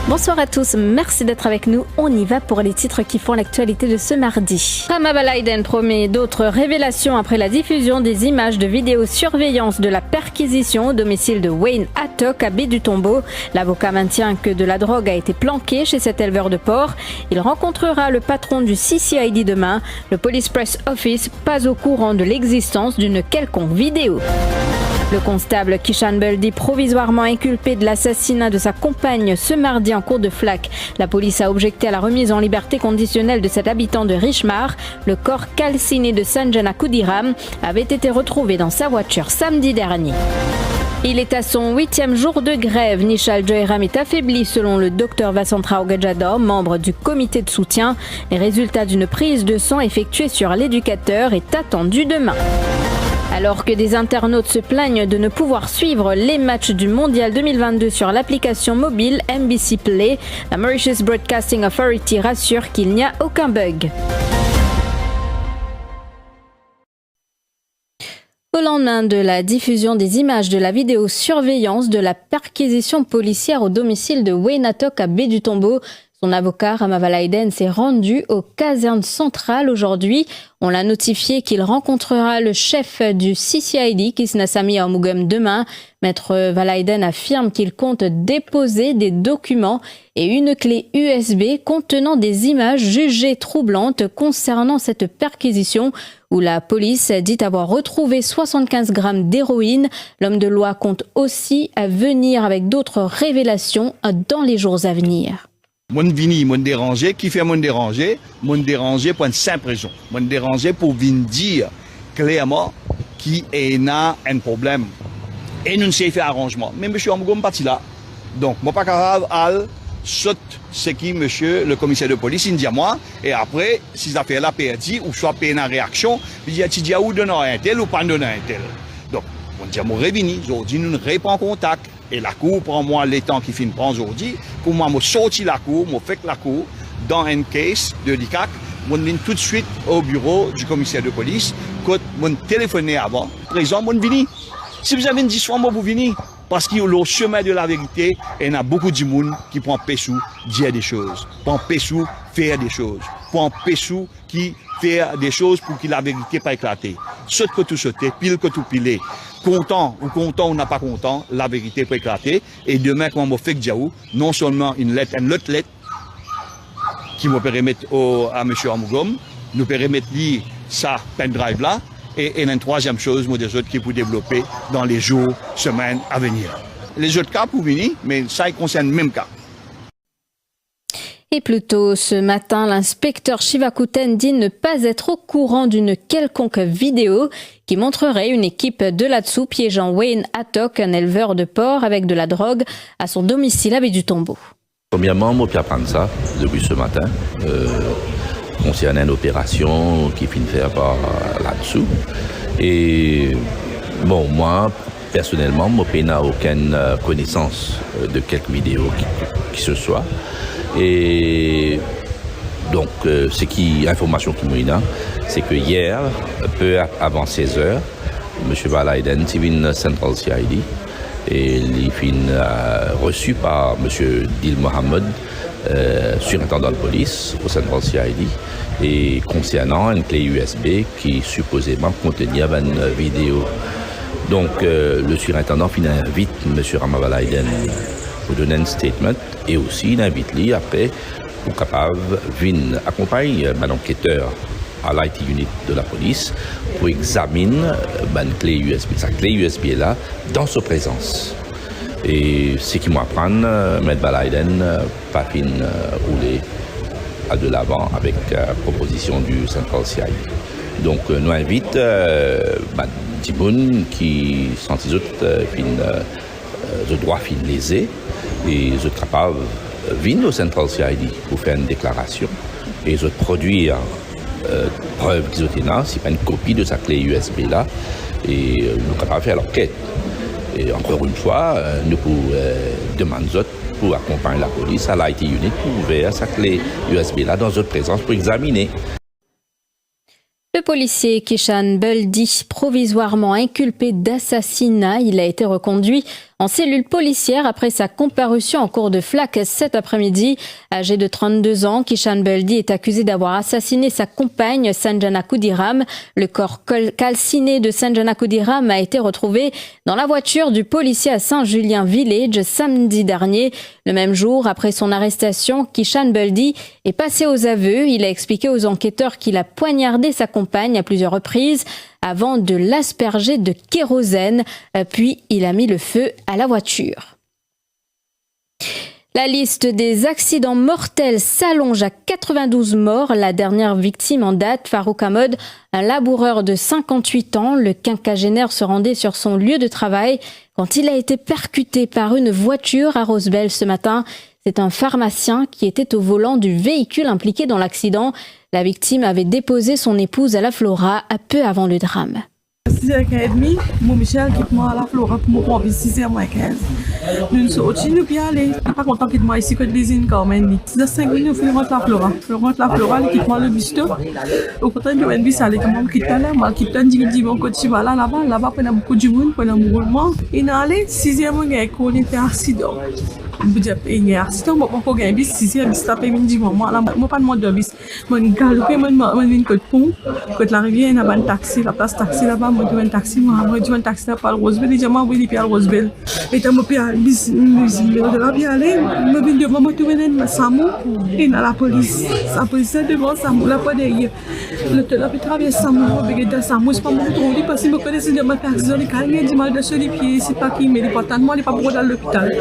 Bonsoir à tous, merci d'être avec nous. On y va pour les titres qui font l'actualité de ce mardi. Rama Balaiden promet d'autres révélations après la diffusion des images de vidéosurveillance de la perquisition au domicile de Wayne Attock à Baie-du-Tombeau. L'avocat maintient que de la drogue a été planquée chez cet éleveur de porc. Il rencontrera le patron du CCID demain. Le Police Press Office pas au courant de l'existence d'une quelconque vidéo. Le constable Kishan Beldi, provisoirement inculpé de l'assassinat de sa compagne ce mardi en cours de Flac. La police a objecté à la remise en liberté conditionnelle de cet habitant de Richmar. Le corps calciné de Sanjana Kudiram avait été retrouvé dans sa voiture samedi dernier. Il est à son 8e jour de grève. Nishal Joyram est affaibli selon le docteur Vasantra Ogajador, membre du comité de soutien. Les résultats d'une prise de sang effectuée sur l'éducateur est attendu demain. Alors que des internautes se plaignent de ne pouvoir suivre les matchs du Mondial 2022 sur l'application mobile MBC Play, la Mauritius Broadcasting Authority rassure qu'il n'y a aucun bug. Au lendemain de la diffusion des images de la vidéosurveillance de la perquisition policière au domicile de Wayne Attock à Baie-du-Tombeau, son avocat Rama Balaiden s'est rendu aux casernes centrales aujourd'hui. On l'a notifié qu'il rencontrera le chef du CCID, Kisnasami Aomugum, demain. Maître Balaiden affirme qu'il compte déposer des documents et une clé USB contenant des images jugées troublantes concernant cette perquisition où la police dit avoir retrouvé 75 grammes d'héroïne. L'homme de loi compte aussi à venir avec d'autres révélations dans les jours à venir. Mon vini, mon dérangé, qui fait mon dérangé pour une simple raison. Mon dérangé pour venir dire clairement qu'il y a un problème. Et nous ne savons faire arrangement. Mais monsieur Amougom parti là. Donc, moi pas capable à saute ce qui monsieur le commissaire de police il dit à moi. Et après, si ça fait la perdu ou soit payer une réaction, il dit tu dis à où donner un tel ou pas donner un tel. Donc, on dit à mon revenu, aujourd'hui nous ne répondons contact. Et la cour prend moi les temps qui finit prendre aujourd'hui. Pour moi, je sorti la cour, je fais la cour dans un case de l'ICAC. Je viens tout de suite au bureau du commissaire de police. Quand je téléphoné avant, présent, je viens. Si vous avez une histoire, vous venez. Parce qu'il y a le chemin de la vérité, et il y a beaucoup de monde qui prend Pessou dire des choses, prend Pessou faire des choses, prend Pessou qui faire des choses pour que la vérité pas éclater. Saute que tout sauter, pile que tout piler. Content ou n'a pas content, la vérité peut éclater. Et demain, quand on fait que Diaou, non seulement une autre lettre qui me permet à M. Amougom, nous permet de lire ça pendrive là. Et une troisième chose, moi, des autres qui pour développer dans les jours, semaines à venir. Les autres cas pour venir, mais ça concerne le même cas. Et plus tôt ce matin, l'inspecteur Shivakuten dit ne pas être au courant d'une quelconque vidéo qui montrerait une équipe de là-dessous piégeant Wayne Attock, un éleveur de porc avec de la drogue, à son domicile à Baie-du-Tombeau. Premièrement, moi, puis apprendre ça depuis ce matin. Concernant une opération qui finit faire par là-dessous. Et bon, moi, personnellement, je n'ai aucune connaissance de quelques vidéos qui ce soit. Et donc, l'information qui me donne, c'est que hier, peu avant 16h, M. Balaiden est venu Central CID et il est reçu par M. Dil Mohamed, surintendant de police au Central CID, et concernant une clé USB qui supposément contenait une vidéo. Donc, le surintendant invite M. Rama Balaiden pour donner un statement et aussi il invite lui après pour capable venir accompagner un enquêteur à l'IT unit de la police pour examiner une clé USB. Sa clé USB est là dans sa présence. Et ce qui m'apprend, M. Balaiden pas fin rouler à de l'avant avec la proposition du Central CID. Donc, nous invitons des gens qui sont les autres de droit fin lésés et ils sont capables de venir au Central CID pour faire une déclaration et ils ont produire preuve qu'ils ont là, c'est pas une copie de sa clé USB là et nous sommes capables de faire l'enquête. Et encore une fois, nous demandons pour accompagner la police à l'IT unit pour ouvrir sa clé USB là dans notre présence pour examiner. Le policier Kishan Beldi, provisoirement inculpé d'assassinat, il a été reconduit en cellule policière après sa comparution en cour de Flac cet après-midi. Âgé de 32 ans, Kishan Beldi est accusé d'avoir assassiné sa compagne Sanjana Khudiram. Le corps calciné de Sanjana Khudiram a été retrouvé dans la voiture du policier à Saint-Julien Village samedi dernier. Le même jour, après son arrestation, Kishan Beldi est passé aux aveux. Il a expliqué aux enquêteurs qu'il a poignardé sa compagne à plusieurs reprises avant de l'asperger de kérosène, puis il a mis le feu à la voiture. La liste des accidents mortels s'allonge à 92 morts. La dernière victime en date, Farouk Ahmed, un laboureur de 58 ans. Le quinquagénaire se rendait sur son lieu de travail quand il a été percuté par une voiture à Rosebel ce matin. C'est un pharmacien qui était au volant du véhicule impliqué dans l'accident. La victime avait déposé son épouse à la Flora peu avant le drame. 6h30, mon Michel quitte moi à la Flora pour me prendre 6h15. Nous sommes sortis, nous puis aller. Je ne suis pas content qu'il moi ici que de l'usine Carmen. 6h05 minutes, nous rentrons la Flora. Nous rentrons la Flora, il quitte moi le bus. Au contraire, je vais bus aller comme on quitte là. Moi, quitte un dit mon côté là-bas, pendant beaucoup de monde, pendant mon roulement. Il est allé, 6h, mon gars, on était accident. Je dis, il y a un accident, je ne vais pas bus, 6h, bus tapé, je dis, moi, je ne pas de bus. Je vais galoper, je vais côté pont, côté la rivière, il y a un taxi, la place taxi là-bas, je vais un taxi, moi, je vais un taxi là, par le Rosebel, je dis, moi, oui, il y a le Rosebel. Et je vais aller, je vais aller, je vais devant, je vais aller, Samou, et dans la police. La police est devant Samou, là, pas derrière. Le téléphone travaille Samou, je vais aller Samou, je ne sais pas trop, parce que je connais de ma taxi, je vais aller, je vais sur les pieds, c'est pas qui, mais l'important, moi, je ne vais pas pour dans l'hôpital.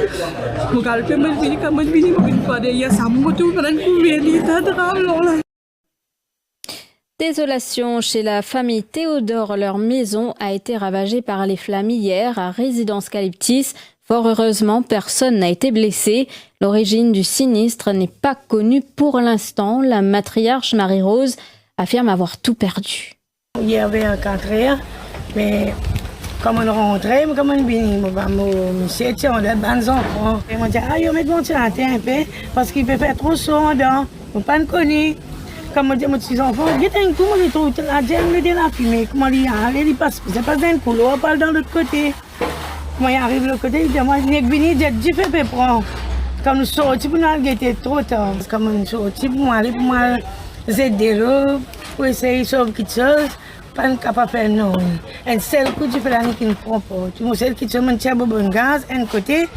Désolation chez la famille Théodore. Leur maison a été ravagée par les flammes hier à Résidence Calyptis. Fort heureusement, personne n'a été blessé. L'origine du sinistre n'est pas connue pour l'instant. La matriarche Marie-Rose affirme avoir tout perdu. Il y avait un 4 heures, mais comme on rentrait, comme on venait, monsieur, on a des enfants. Et on dit, ah, il met mon tien un peu, parce qu'il peut faire trop chaud dedans. On ne pas connaître. Comme on dit, mon petit enfant, il y a un coup, on trouve la gemme, il y a la fumée. Comment il y a, il passe, c'est pas d'un coup, on parle dans l'autre côté. Quand il arrive de l'autre côté, il dit, moi, je n'ai venu, il dit, je fais prendre. Quand nous sortis, pour nous, il était trop tard. Comme nous sortis, pour moi, aider l'eau, pour essayer de sauver quelque chose. Pas capable de faire non. Un seul coup, tu fais la nuit qui ne prend pas. Tu me sais que tu montes un bon gaz, un côté,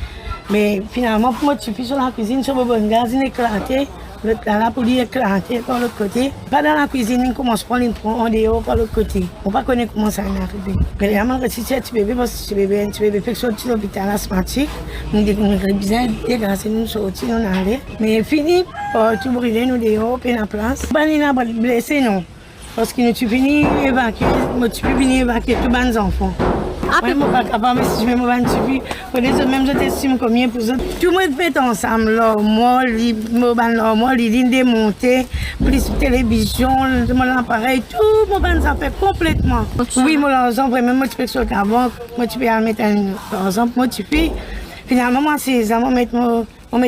mais finalement, pour moi, tu fais sur la cuisine, sur le bon gaz, il est éclaté. L'autre là, pour lui éclater par l'autre côté. Pas dans la cuisine, il commence à prendre, il prend en dehors par l'autre côté. On ne pas connaître comment ça est arrivé. Mais vraiment, si tu es un petit bébé, parce que tu es un petit bébé, fait que sortir de l'hôpital asthmatique, nous avons bien dégracé, nous sortir, nous allons. Mais fini, tout brûler, nous dehors, puis la place. Pas de blessé, non. Parce que tu finis évacuer, tu peux venir évacuer tous les enfants. Moi, je ne suis pas capable, mais si je me suis pour les autres, même je t'estime combien pour eux. Tout le monde fait ensemble, là, moi, les démonter, plus télévision, mon appareil, tout le monde ça fait complètement. Oui, mon exemple, vraiment, moi, tu peux sur la banque, moi, tu peux mettre par exemple, moi, tu fais. Finalement, moi, c'est ça, on met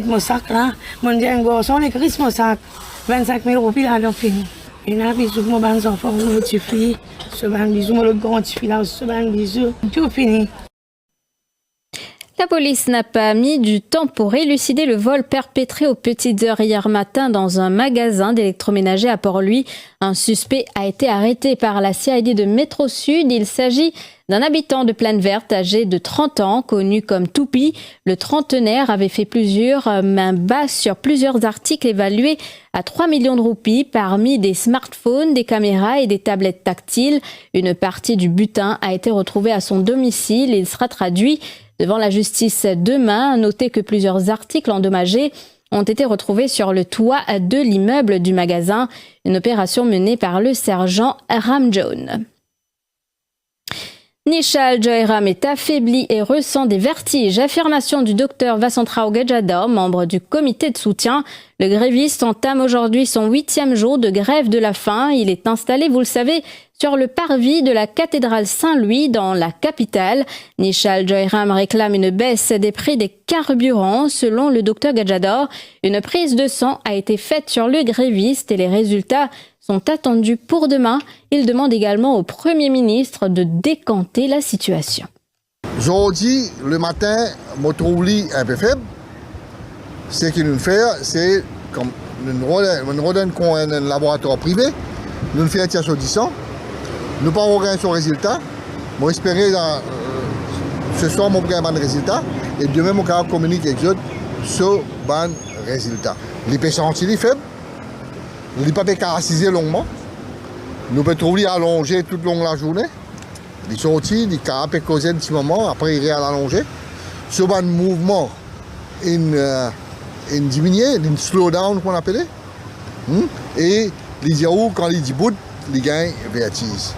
mon sac là, mon dit un garçon, on écrit mon sac, 25 000 roupies là, donc fini. Et là, bisous, mon bon enfant, mon petit fille, ce bon bisou, mon grand petit fille là, ce bon bisou, tout fini. La police n'a pas mis du temps pour élucider le vol perpétré aux petites heures hier matin dans un magasin d'électroménager à Port-Louis. Un suspect a été arrêté par la CID de Métro Sud. Il s'agit d'un habitant de Plaine Verte âgé de 30 ans, connu comme Toupi. Le trentenaire avait fait plusieurs mains basses sur plusieurs articles évalués à 3 millions de roupies, parmi des smartphones, des caméras et des tablettes tactiles. Une partie du butin a été retrouvée à son domicile. Il sera traduit devant la justice demain. Notez que plusieurs articles endommagés ont été retrouvés sur le toit de l'immeuble du magasin. Une opération menée par le sergent Ramjohn. Nishal Joyram est affaibli et ressent des vertiges. Affirmation du docteur Vasantrao Gajador, membre du comité de soutien. Le gréviste entame aujourd'hui son 8e jour de grève de la faim. Il est installé, vous le savez, sur le parvis de la cathédrale Saint-Louis dans la capitale. Nishal Joyram réclame une baisse des prix des carburants. Selon le docteur Gajador, une prise de sang a été faite sur le gréviste et les résultats sont attendus pour demain. Il demande également au Premier ministre de décanter la situation. Aujourd'hui, le matin, mon troulis un peu faible. Ce qu'il nous fait, c'est comme nous redonne un laboratoire privé, nous faisons un tiers sur 10 ans, nous pas aucun sur résultat. Moi, espérer ce soir, mon programme de résultat, et demain, mon caractère communique avec eux sur ban résultat. Les pêcheurs sont faibles, les pas caractériser longuement, nous pouvons trouver allongé toute longue la journée. Les sorties, les caractères causer un petit moment, après ils réalisent allonger. Sur ban mouvement, une diminuer, une slow down qu'on appelle. Et les zéros, quand ils disent bout, les gains vertige.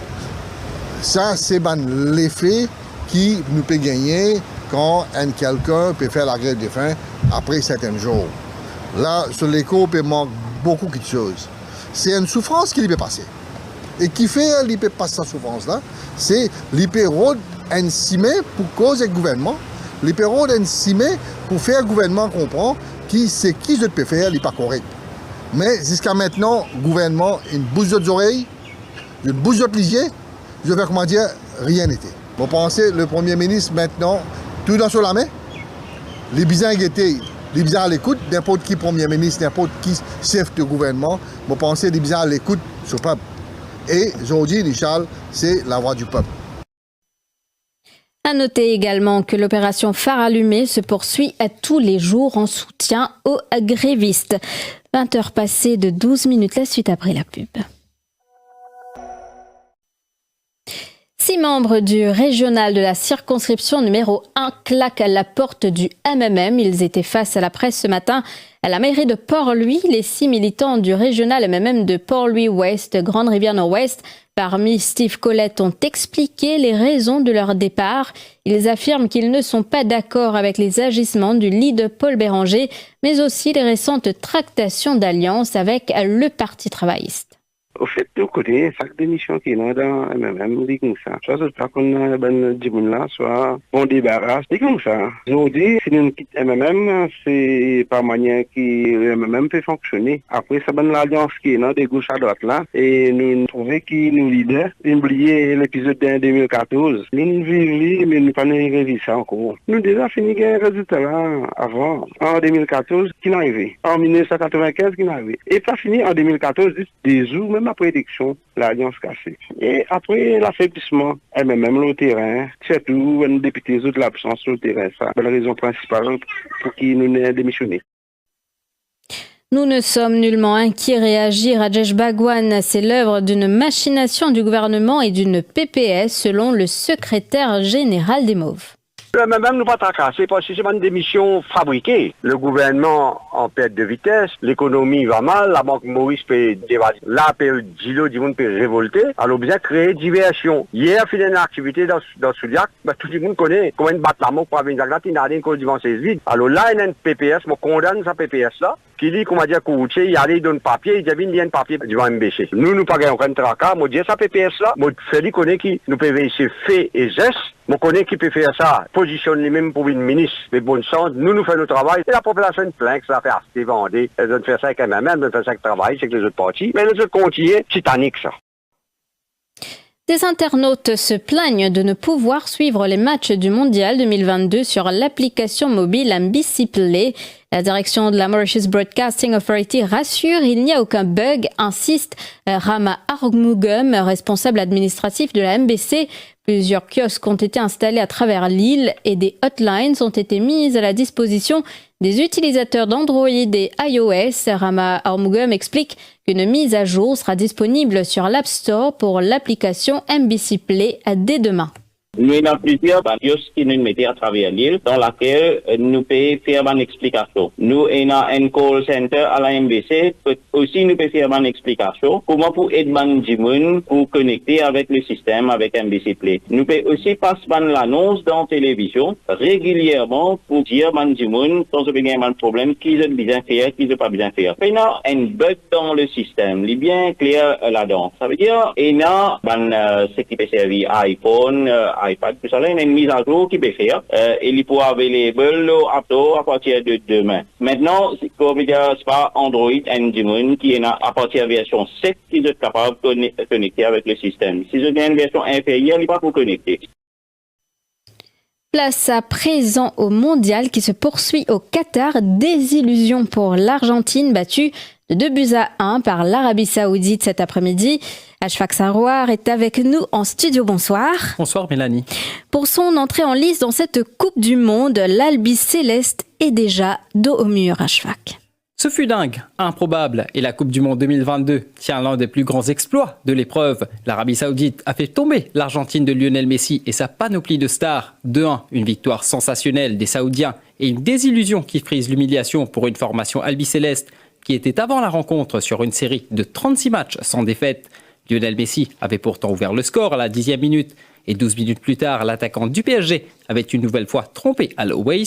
Ça, c'est l'effet qui nous peut gagner quand quelqu'un peut faire la grève de faim après certains jours. Là, sur l'écho, il manque beaucoup de choses. C'est une souffrance qui peut passer. Et qui fait qu'il peut passer cette souffrance-là, c'est l'hyperode un cimé pour cause du gouvernement, l'hyperode un cimé pour faire le gouvernement comprendre qui c'est qui je peux faire, il n'est pas correct. Mais jusqu'à maintenant, le gouvernement, une bouche d'autres oreilles, une bouche d'autres lisiers, je vais comment dire, rien n'était. Vous pensez, le Premier ministre maintenant, tout dans sur la main, les bisons étaient, les bisons à l'écoute, n'importe qui Premier ministre, n'importe qui chef de gouvernement, vous pensez, les bisons à l'écoute sur le peuple. Et aujourd'hui, Richard, c'est la voix du peuple. À noter également que l'opération Phare allumé se poursuit à tous les jours en soutien aux grévistes. 20h passées de 12 minutes, la suite après la pub. 6 membres du régional de la circonscription numéro 1 claquent à la porte du MMM. Ils étaient face à la presse ce matin à la mairie de Port-Louis. Les 6 militants du régional MMM de Port-Louis-Ouest, Grande-Rivière-Nord-Ouest, parmi Steve Colette, ont expliqué les raisons de leur départ. Ils affirment qu'ils ne sont pas d'accord avec les agissements du leader Paul Béranger, mais aussi les récentes tractations d'alliance avec le Parti travailliste. Au fait, nous connaissons chaque démission qui est dans MMM, dit comme ça. Soit c'est pas qu'on a ben dimoun là, soit on débarrasse, dit comme ça. Aujourd'hui, si nous quittons MMM, c'est par manière que MMM peut fonctionner. Après, ça ben l'alliance qui est dans des gauches à droite là, et nous trouvons qui nous leader, oublier l'épisode de 2014. Nous vivons, mais nous pas révisé ça encore. Nous déjà fini un résultat là avant, en 2014, qui n'est arrivé. En 1995, qui n'est arrivé. Et pas fini en 2014, des jours, même après l'élection, l'alliance cassée. Et après l'affaiblissement, même le terrain, surtout les députés de l'absence sur le terrain, c'est la raison principale pour qui nous avons démissionné. Nous ne sommes nullement inquiets. Réagir à Rajesh Bhagwan, c'est l'œuvre d'une machination du gouvernement et d'une PPS, selon le secrétaire général des Mauves. Même nous pas tracasser parce que c'est une démission fabriquée. Le gouvernement en perte de vitesse, l'économie va mal, la banque Maurice peut dévaler. Là, Gilo peut révolter. Alors, bien créer diversion. Hier, il y a une activité dans Souliac, tout le monde connaît comment une batte la mort pour venir là, il y a une cause du vent vide. Alors là, il y a une PPS, je condamne sa PPS là, qui dit, comment dire, qu'au-dessus, il y a des donne papier, il y a une papier du vent MBC. Nous, nous pagons aucun tracas, moi, dis sa PPS là, moi, Félix connaît qui nous peut vérifier fait et geste. Mon connaît qui peut faire ça, positionne lui-même pour une ministre de bonne chance, nous faisons notre travail, et la population plaint que ça fait assez vendé, elle doit faire ça avec elle-même, elle doit faire ça avec le travail, c'est que les autres partis, mais les autres continuent, titanique ça. Des internautes se plaignent de ne pouvoir suivre les matchs du Mondial 2022 sur l'application mobile MBC Play. La direction de la Mauritius Broadcasting Authority rassure, il n'y a aucun bug, insiste Rama Armugum, responsable administratif de la MBC. Plusieurs kiosques ont été installés à travers l'île et des hotlines ont été mises à la disposition des utilisateurs d'Android et iOS. Rama Armugum explique qu'une mise à jour sera disponible sur l'App Store pour l'application MBC Play dès demain. Nous avons plusieurs barrières qui nous mettent à travers l'île, dans laquelle nous pouvons faire une explication. Nous avons un call center à la MBC, aussi nous pouvons faire une explication. Comment pour aider les gens pour connecter avec le système, avec MBC Play. Nous pouvons aussi passer l'annonce dans la télévision régulièrement pour dire aux gens quand il y a un problème, qui est bien faire, qui n'est pas bien faire. Il y a un bug dans le système, il est bien clair là-dedans. Ça veut dire qu'il y a ce qui peut servir iPhone, iPad, tout ça, il y a une mise à jour qui peut faire. Il est pour available à partir de demain. Maintenant, c'est pas Android Engine qui est à partir de la version 7 qui est capable de connecter avec le système. Si vous avez une version inférieure, il n'est pas pour connecter. Place à présent au mondial qui se poursuit au Qatar. Désillusion pour l'Argentine battue de 2-1 par l'Arabie Saoudite cet après-midi. Ashfaq Sarouar est avec nous en studio. Bonsoir. Bonsoir Mélanie. Pour son entrée en lice dans cette Coupe du Monde, l'Albi Céleste est déjà dos au mur, Ashfaq. Ce fut dingue, improbable, et la Coupe du Monde 2022 tient l'un des plus grands exploits de l'épreuve. L'Arabie Saoudite a fait tomber l'Argentine de Lionel Messi et sa panoplie de stars. 2-1, une victoire sensationnelle des Saoudiens et une désillusion qui frise l'humiliation pour une formation albicéleste qui était avant la rencontre sur une série de 36 matchs sans défaite. Lionel Messi avait pourtant ouvert le score à la 10e minute et 12 minutes plus tard, l'attaquant du PSG avait une nouvelle fois trompé Al-Owais.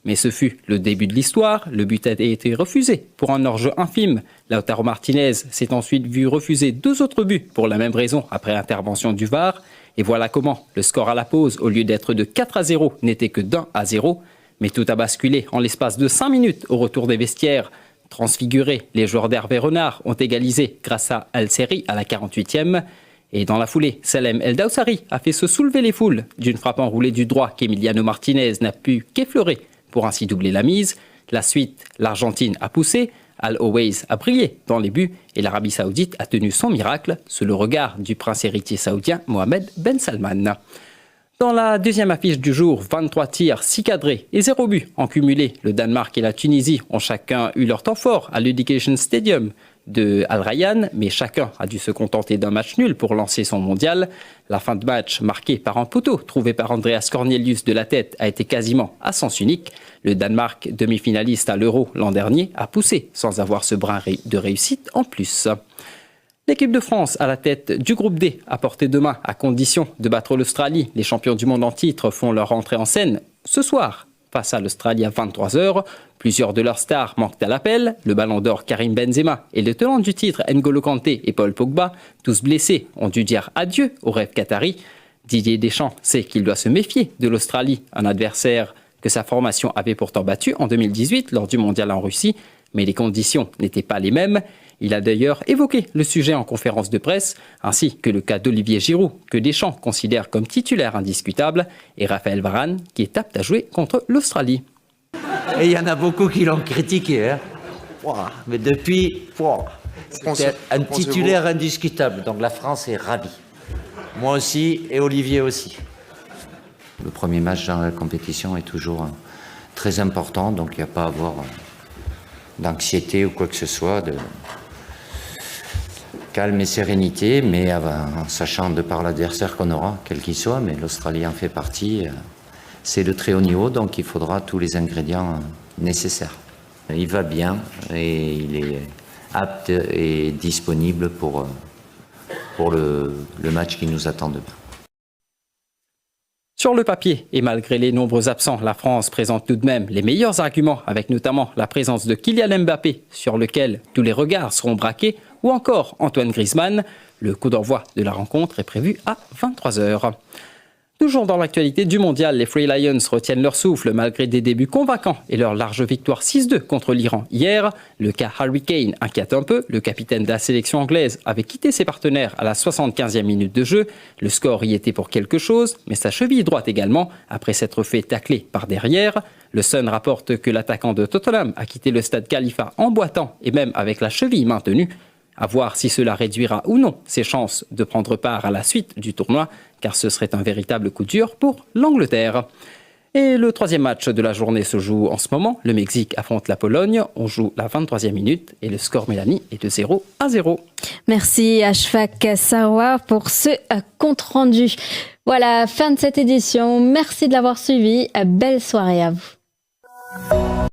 Mais ce fut le début de l'histoire. Le but a été refusé pour un hors-jeu infime. Lautaro Martinez s'est ensuite vu refuser 2 autres buts pour la même raison après intervention du VAR. Et voilà comment le score à la pause, au lieu d'être de 4-0, n'était que d'1-0. Mais tout a basculé en l'espace de 5 minutes au retour des vestiaires. Transfigurés, les joueurs d'Hervé Renard ont égalisé grâce à Al-Seri à la 48e. Et dans la foulée, Salem El Dawsari a fait se soulever les foules d'une frappe enroulée du droit qu'Emiliano Martinez n'a pu qu'effleurer pour ainsi doubler la mise. La suite, l'Argentine a poussé, Al-Owais a brillé dans les buts et l'Arabie Saoudite a tenu son miracle sous le regard du prince héritier saoudien Mohamed Ben Salman. Dans la deuxième affiche du jour, 23 tirs, 6 cadrés et 0 but en cumulé. Le Danemark et la Tunisie ont chacun eu leur temps fort à l'Education Stadium de Al Rayyan, mais chacun a dû se contenter d'un match nul pour lancer son mondial. La fin de match, marquée par un poteau trouvé par Andreas Cornelius de la tête, a été quasiment à sens unique. Le Danemark, demi-finaliste à l'Euro l'an dernier, a poussé sans avoir ce brin de réussite en plus. L'équipe de France à la tête du groupe D a porté demain à condition de battre l'Australie. Les champions du monde en titre font leur entrée en scène ce soir face à l'Australie à 23h. Plusieurs de leurs stars manquent à l'appel. Le ballon d'or Karim Benzema et le tenant du titre N'Golo Kanté et Paul Pogba, tous blessés, ont dû dire adieu au rêve qatari. Didier Deschamps sait qu'il doit se méfier de l'Australie, un adversaire que sa formation avait pourtant battu en 2018 lors du mondial en Russie, mais les conditions n'étaient pas les mêmes. Il a d'ailleurs évoqué le sujet en conférence de presse, ainsi que le cas d'Olivier Giroud, que Deschamps considère comme titulaire indiscutable, et Raphaël Varane, qui est apte à jouer contre l'Australie. Et il y en a beaucoup qui l'ont critiqué. Hein. Mais depuis, c'était un titulaire indiscutable. Donc la France est ravie. Moi aussi et Olivier aussi. Le premier match dans la compétition est toujours très important, donc il n'y a pas à avoir d'anxiété ou quoi que ce soit, de calme et sérénité, mais en sachant de par l'adversaire qu'on aura, quel qu'il soit, mais l'Australie en fait partie. C'est de très haut niveau, donc il faudra tous les ingrédients nécessaires. Il va bien et il est apte et disponible pour le match qui nous attend demain. Sur le papier, et malgré les nombreux absents, la France présente tout de même les meilleurs arguments, avec notamment la présence de Kylian Mbappé, sur lequel tous les regards seront braqués, ou encore Antoine Griezmann. Le coup d'envoi de la rencontre est prévu à 23h. Toujours dans l'actualité du mondial, les Free Lions retiennent leur souffle malgré des débuts convaincants et leur large victoire 6-2 contre l'Iran hier. Le cas Harry Kane inquiète un peu. Le capitaine de la sélection anglaise avait quitté ses partenaires à la 75e minute de jeu. Le score y était pour quelque chose, mais sa cheville droite également, après s'être fait tacler par derrière. Le Sun rapporte que l'attaquant de Tottenham a quitté le stade Khalifa en boitant et même avec la cheville maintenue. À voir si cela réduira ou non ses chances de prendre part à la suite du tournoi, car ce serait un véritable coup dur pour l'Angleterre. Et le troisième match de la journée se joue en ce moment. Le Mexique affronte la Pologne. On joue la 23e minute et le score, Mélanie, est de 0-0. Merci Ashfaq Sarouar pour ce compte-rendu. Voilà, fin de cette édition. Merci de l'avoir suivi. Belle soirée à vous.